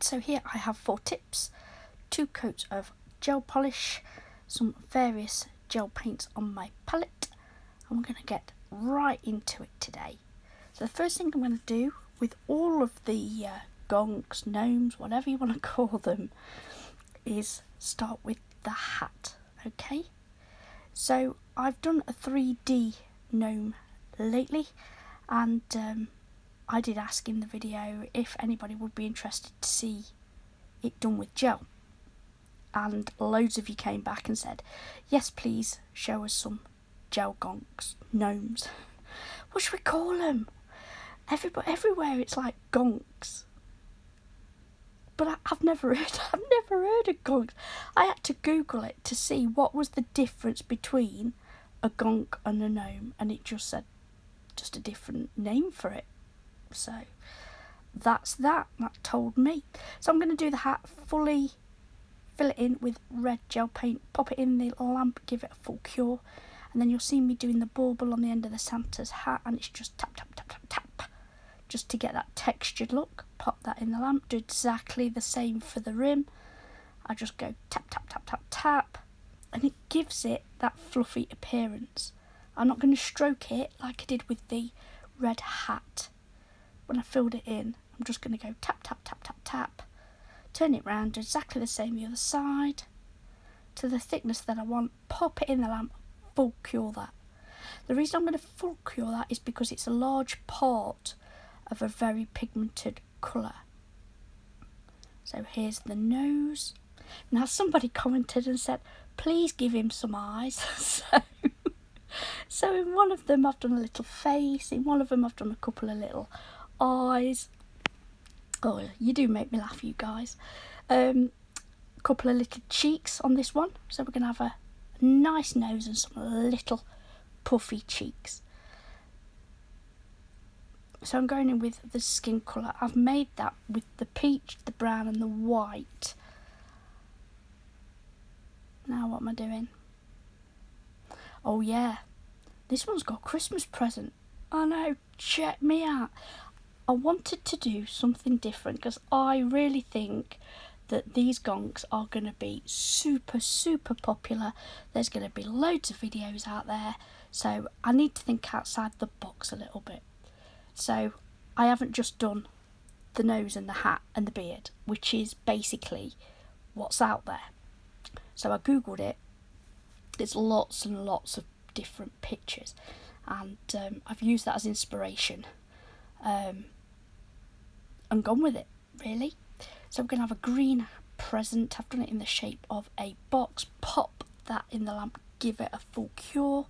So here I have 4 tips, 2 coats of gel polish, some various gel paints on my palette, and we're going to get right into it today. So the first thing I'm going to do with all of the gonks, gnomes, whatever you want to call them, is start with the hat, okay? So I've done a 3D gnome lately, and I did ask in the video if anybody would be interested to see it done with gel, and loads of you came back and said, yes please, show us some gel gonks, gnomes. What should we call them? Everywhere it's like gonks, but I've never heard of gonks. I had to Google it to see what was the difference between a gonk and a gnome, and it just said just a different name for it. So that's that told me. So I'm going to do the hat, fully fill it in with red gel paint, pop it in the lamp, give it a full cure, and then you'll see me doing the bauble on the end of the Santa's hat, and it's just tap tap tap tap tap, just to get that textured look. Pop that in the lamp, do exactly the same for the rim. I just go tap tap tap tap tap, and it gives it that fluffy appearance. I'm not going to stroke it like I did with the red hat. When I filled it in, I'm just going to go tap tap tap tap tap, turn it round, do exactly the same the other side, to the thickness that I want, pop it in the lamp, full cure that. The reason I'm going to full cure that is because it's a large part of a very pigmented colour. So here's the nose. Now somebody commented and said, please give him some eyes. So in one of them I've done a little face, in one of them I've done a couple of little eyes. Oh, you do make me laugh, you guys. Couple of little cheeks on this one. So we're going to have a nice nose and some little puffy cheeks. So I'm going in with the skin colour. I've made that with the peach, the brown and the white. Now what am I doing? Oh yeah, this one's got a Christmas present. I know, check me out. I wanted to do something different because I really think that these gonks are going to be super popular. There's going to be loads of videos out there, so I need to think outside the box a little bit. So I haven't just done the nose and the hat and the beard, which is basically what's out there. So I googled it. There's lots and lots of different pictures, and I've used that as inspiration and gone with it, really. So I'm going to have a green present. I've done it in the shape of a box. Pop that in the lamp, give it a full cure.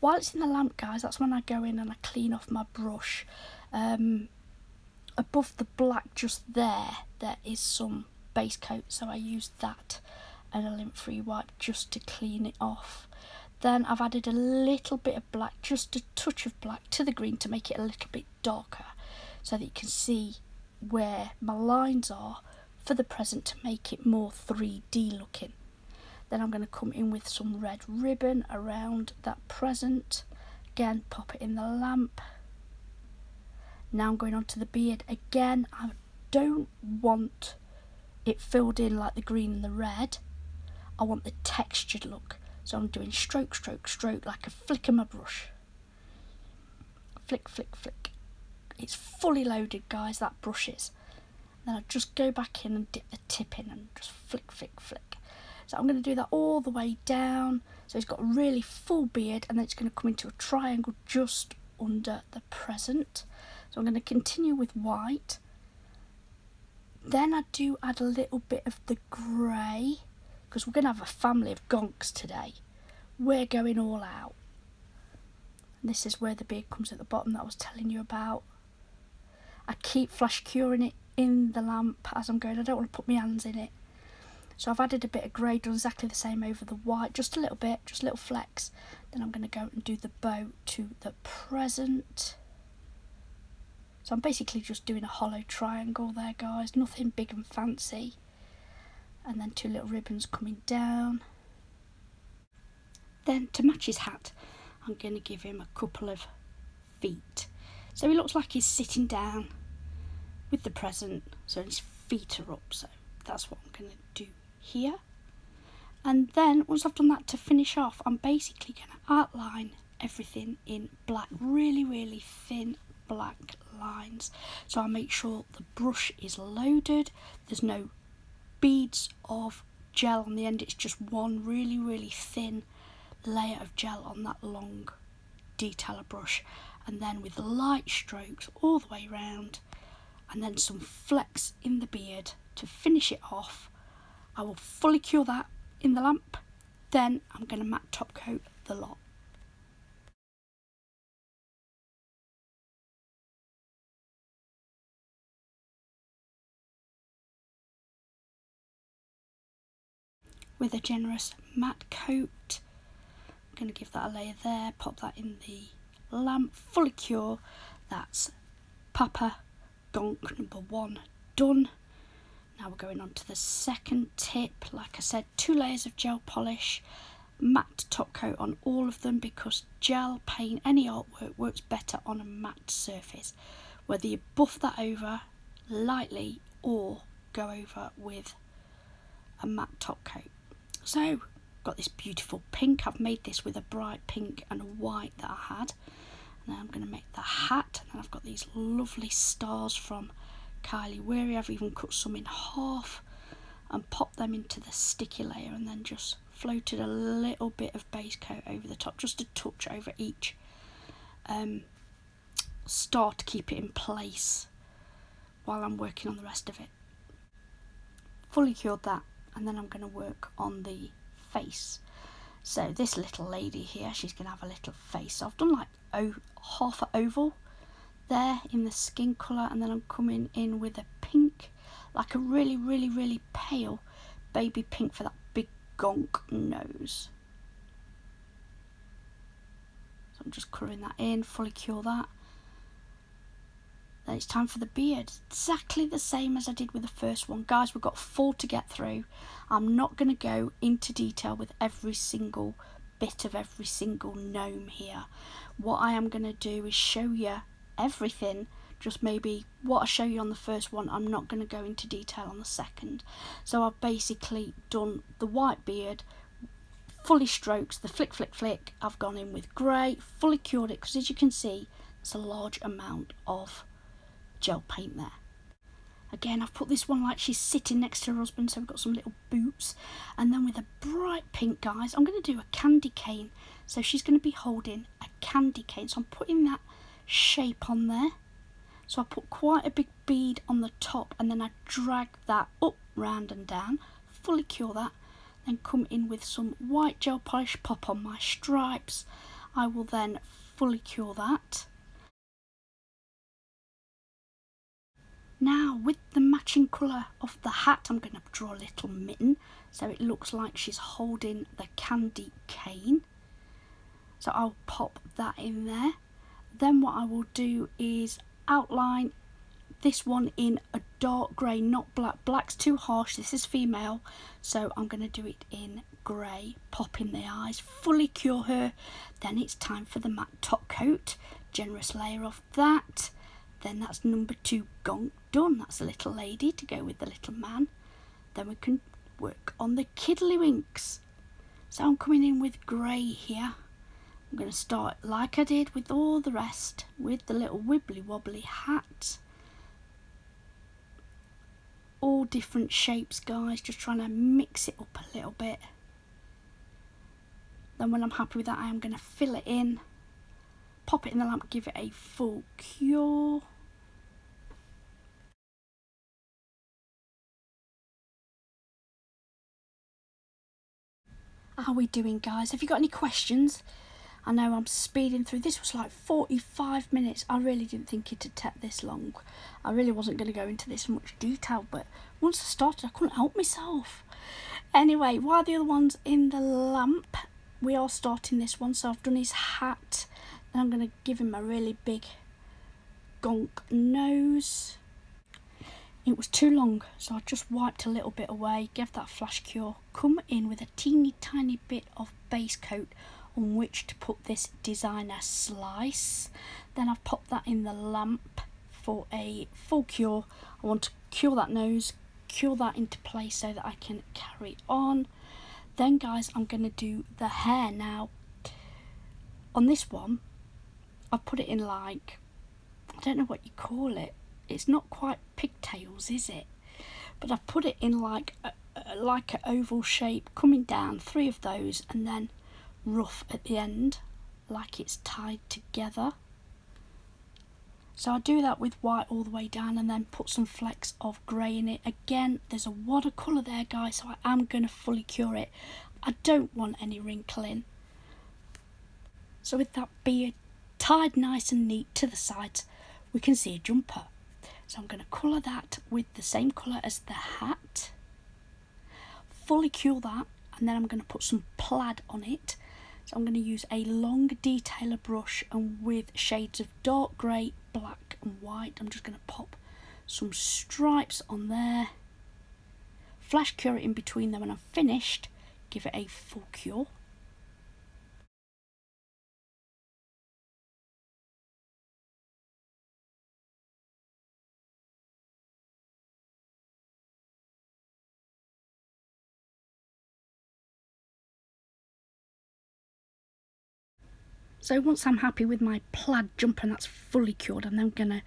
While it's in the lamp, guys, that's when I go in and I clean off my brush. Above the black just there is some base coat, so I used that and a lint-free wipe just to clean it off. Then I've added a little bit of black, just a touch of black to the green to make it a little bit darker, so that you can see where my lines are for the present to make it more 3D looking. Then I'm going to come in with some red ribbon around that present. Again, pop it in the lamp. Now I'm going on to the beard. Again, I don't want it filled in like the green and the red. I want the textured look. So I'm doing stroke, stroke, stroke, like a flick of my brush. Flick, flick, flick. It's fully loaded, guys, that brush is. Then I just go back in and dip the tip in and just flick, flick, flick. So I'm going to do that all the way down. So he's got a really full beard, and then it's going to come into a triangle just under the present. So I'm going to continue with white. Then I do add a little bit of the grey, because we're going to have a family of gonks today. We're going all out. And this is where the beard comes at the bottom that I was telling you about. I keep flash curing it in the lamp as I'm going. I don't want to put my hands in it. So I've added a bit of grey, done exactly the same over the white, just a little bit, just little flecks. Then I'm going to go and do the bow to the present. So I'm basically just doing a hollow triangle there, guys, nothing big and fancy. And then 2 little ribbons coming down. Then to match his hat, I'm going to give him a couple of feet. So he looks like he's sitting down with the present, so his feet are up, so that's what I'm going to do here. And then once I've done that, to finish off, I'm basically going to outline everything in black, really thin black lines. So I'll make sure the brush is loaded, there's no beads of gel on the end, it's just one really thin layer of gel on that long detailer brush, and then with light strokes all the way around, and then some flecks in the beard to finish it off. I will fully cure that in the lamp, then I'm going to matte top coat the lot. With a generous matte coat, I'm going to give that a layer there, pop that in the lamp, fully cure. That's Papa Gonk number 1 done. Now we're going on to the second tip. Like I said, 2 layers of gel polish, matte top coat on all of them, because gel paint, any artwork, works better on a matte surface, whether you buff that over lightly or go over with a matte top coat. So got this beautiful pink. I've made this with a bright pink and a white that I had. And then I'm going to make the hat, and then I've got these lovely stars from Kylea Wherry. I've even cut some in half and popped them into the sticky layer, and then just floated a little bit of base coat over the top, just a touch over each star to keep it in place while I'm working on the rest of it. Fully cured that, and then I'm going to work on the face. So this little lady here, she's going to have a little face. So I've done like half an oval there in the skin colour, and then I'm coming in with a pink, like a really pale baby pink for that big gonk nose. So I'm just colouring that in, fully cure that. Then it's time for the beard. Exactly the same as I did with the first one. Guys, we've got 4 to get through. I'm not going to go into detail with every single bit of every single gnome here. What I am going to do is show you everything, just maybe what I show you on the first one, I'm not going to go into detail on the second. So I've basically done the white beard, fully strokes, the flick. I've gone in with grey, fully cured it, because as you can see, it's a large amount of gel paint there. Again, I've put this one like she's sitting next to her husband, so we've got some little boots. And then with a bright pink, guys, I'm going to do a candy cane. So she's going to be holding a candy cane. So I'm putting that shape on there. So I put quite a big bead on the top, and then I drag that up, round and down, fully cure that. Then come in with some white gel polish, pop on my stripes. I will then fully cure that. Now with the matching colour of the hat, I'm going to draw a little mitten so it looks like she's holding the candy cane. So I'll pop that in there. Then what I will do is outline this one in a dark grey, not black. Black's too harsh, this is female, so I'm going to do it in grey. Pop in the eyes, fully cure her. Then it's time for the matte top coat. Generous layer of that. Then that's number 2 gonk done. That's a little lady to go with the little man. Then we can work on the kiddlywinks. So I'm coming in with grey here. I'm going to start like I did with all the rest, with the little wibbly wobbly hat. All different shapes, guys, just trying to mix it up a little bit. Then when I'm happy with that, I am going to fill it in, pop it in the lamp, give it a full cure. How are we doing, guys? Have you got any questions? I know I'm speeding through. This was like 45 minutes. I really didn't think it'd take this long. I really wasn't going to go into this much detail, but once I started, I couldn't help myself. Anyway, while the other one's in the lamp, we are starting this one. So I've done his hat. Then I'm going to give him a really big gonk nose. It was too long, so I just wiped a little bit away, gave that flash cure, come in with a teeny tiny bit of base coat on which to put this designer slice. Then I've popped that in the lamp for a full cure. I want to cure that nose, cure that into place so that I can carry on. Then guys, I'm going to do the hair now. On this one, I've put it in like, I don't know what you call it. It's not quite pigtails, is it? But I've put it in like an oval shape, coming down, 3 of those, and then rough at the end, like it's tied together. So I do that with white all the way down and then put some flecks of grey in it. Again, there's a watercolour there, guys, so I am going to fully cure it. I don't want any wrinkling. So with that beard tied nice and neat to the sides, we can see a jumper. So I'm going to colour that with the same colour as the hat. Fully cure that, and then I'm going to put some plaid on it. So I'm going to use a long detailer brush, and with shades of dark grey, black and white, I'm just going to pop some stripes on there. Flash cure it in between them, and I'm finished. Give it a full cure. So once I'm happy with my plaid jumper and that's fully cured, I'm then going to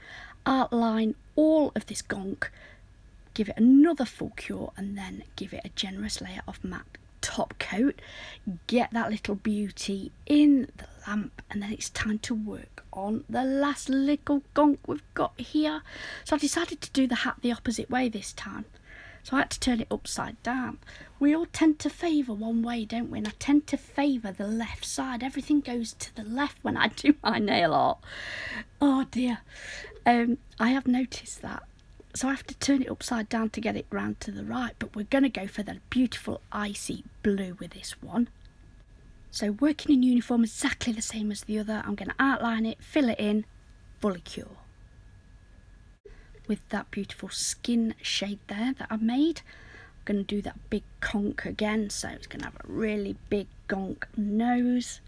outline all of this gonk, give it another full cure, and then give it a generous layer of matte top coat. Get that little beauty in the lamp, and then it's time to work on the last little gonk we've got here. So I decided to do the hat the opposite way this time. So I had to turn it upside down. We all tend to favour one way, don't we? And I tend to favour the left side. Everything goes to the left when I do my nail art. Oh dear. I have noticed that. So I have to turn it upside down to get it round to the right. But we're going to go for the beautiful icy blue with this one. So working in uniform exactly the same as the other. I'm going to outline it, fill it in, fully cure. With that beautiful skin shade there that I've made, I'm going to do that big conch again, so it's going to have a really big gonk nose.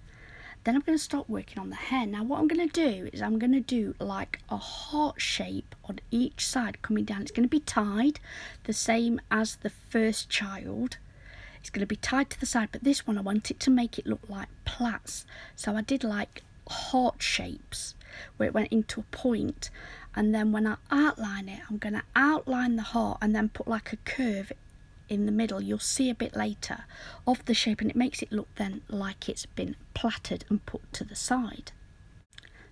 Then I'm going to start working on the hair. Now what I'm going to do is I'm going to do like a heart shape on each side coming down. It's going to be tied the same as the first child. It's going to be tied to the side, but this one I want it to make it look like plaits. So I did like heart shapes where it went into a point, and then when I outline it, I'm going to outline the heart and then put like a curve in the middle. You'll see a bit later of the shape, and it makes it look then like it's been plaited and put to the side.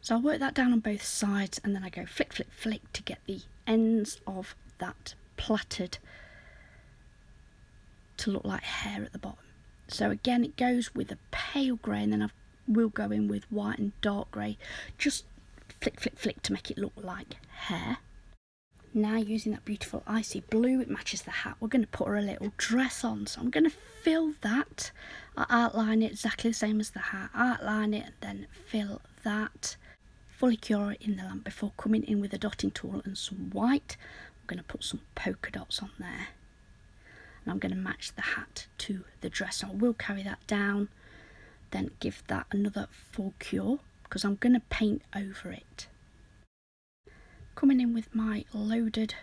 So I work that down on both sides, and then I go flick, flick, flick to get the ends of that plaited to look like hair at the bottom. So again, it goes with a pale grey, and then I will go in with white and dark grey, just flick, flick, flick to make it look like hair. Now using that beautiful icy blue, it matches the hat. We're going to put her a little dress on, so I'm going to fill that. I outline it exactly the same as the hat, outline it and then fill that. Fully cure it in the lamp before coming in with a dotting tool and some white. I'm going to put some polka dots on there, and I'm going to match the hat to the dress. So I will carry that down, then give that another full cure because I'm going to paint over it. Coming in with my loaded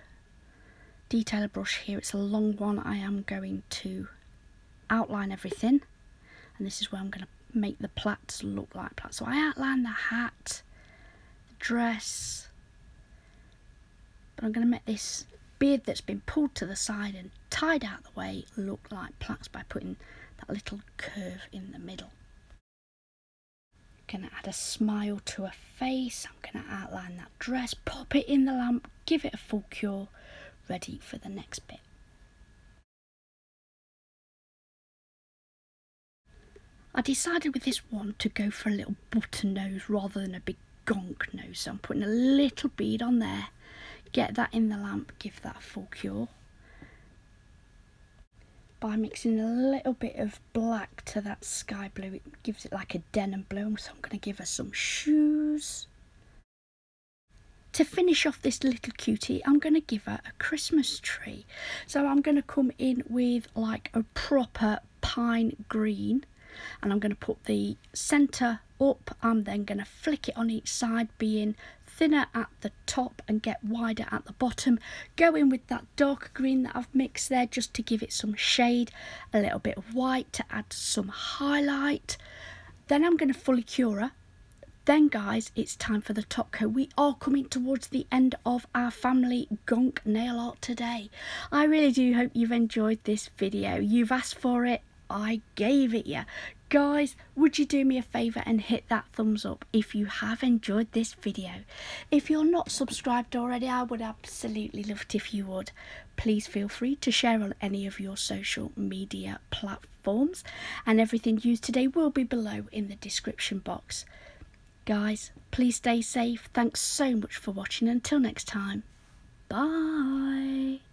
detailer brush here, it's a long one. I am going to outline everything, and this is where I'm going to make the plaits look like plaits. So I outline the hat, the dress, but I'm going to make this beard that's been pulled to the side and tied out the way look like plaits by putting that little curve in the middle. Going to add a smile to her face. I'm going to outline that dress, pop it in the lamp, give it a full cure, ready for the next bit. I decided with this one to go for a little button nose rather than a big gonk nose, so I'm putting a little bead on there, get that in the lamp, give that a full cure by mixing a little bit of black to that sky blue. It gives it like a denim blue, so I'm going to give her some shoes. To finish off this little cutie, I'm going to give her a Christmas tree. So I'm going to come in with like a proper pine green, and I'm going to put the centre up. I'm then going to flick it on each side, being thinner at the top and get wider at the bottom. Go in with that darker green that I've mixed there just to give it some shade, a little bit of white to add some highlight. Then I'm going to fully cure. Then guys, it's time for the top coat. We are coming towards the end of our family Gonk nail art today. I really do hope you've enjoyed this video. You've asked for it, I gave it you. Guys, would you do me a favour and hit that thumbs up if you have enjoyed this video? If you're not subscribed already, I would absolutely love it if you would. Please feel free to share on any of your social media platforms, and everything used today will be below in the description box. Guys, please stay safe. Thanks so much for watching. Until next time, bye.